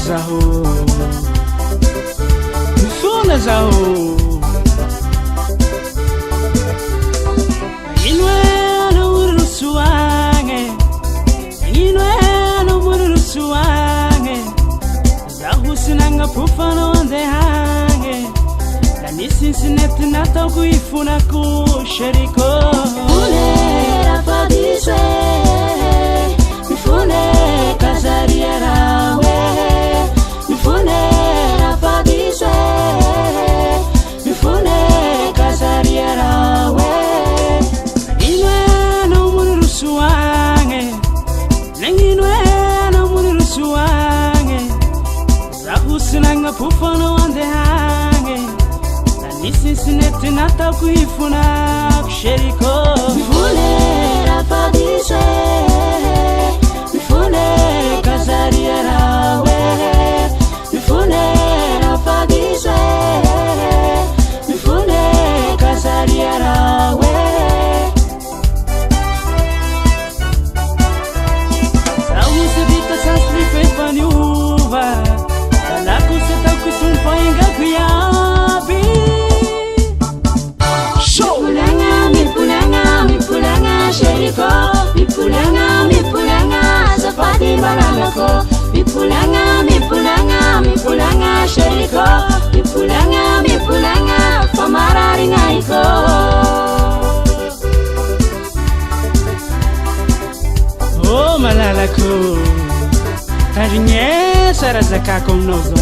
zaho mifona zaho inwe no murusuange inwe no murusuange zaho sinanga pufano onde hange kanisi sineti nata kuifuna kusheriko Funera fadise mifune kazarierawe mifunera fadise mifune kazarierawe inwe no murusuange inwe no murusuange zaho sinanga pufano onde hange kanisi sineti nata kuifuna kusheriko Funera fadise mifune kazarierawe mifunera fadise mifune kazarierawe Saúde sasri fefaniuva Talaku setaku sumpoinga kuyabi Mipulanga sheriko Mipulanga safadi baranako Mipulanga sheriko Mipulanga famarari ngaiko Oh malalako Tarinye sarazaka komnozo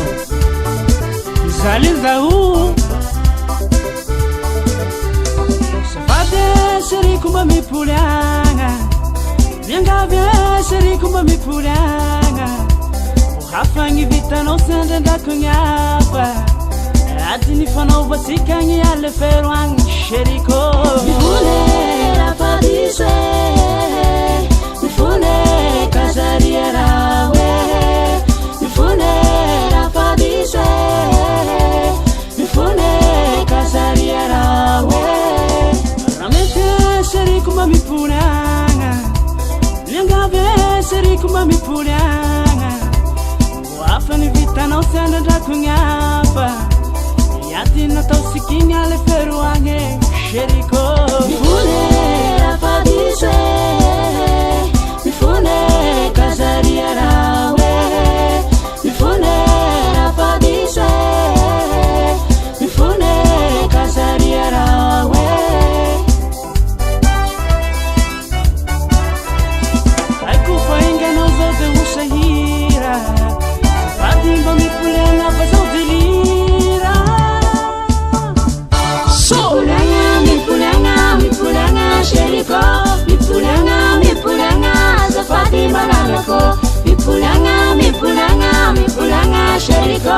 Zalizau Safade serikumba mipulanga Nyangavye serikumba mipulanga Uhafangi vita no sende ndakunyapa Adini fano vasikangi ale ferwang sheriko Mifulera fadise Mifune kazarierawe Mifunera fadise Mifune kazarierawe Ramete serikumba mipulanga Nyangavye serikumba mipulanga Uafani vita no sende ndakunyapa Yatina tausikinya le feruange sheriko Mifunera fadise Mifune kazarierawe Mifunera fadise Mifune kazarierawe Aikufa inga nozote usahira Fatimba mipulanga bazodelira Mipulanga sheriko Mipulanga safadi baranako Mipulanga sheriko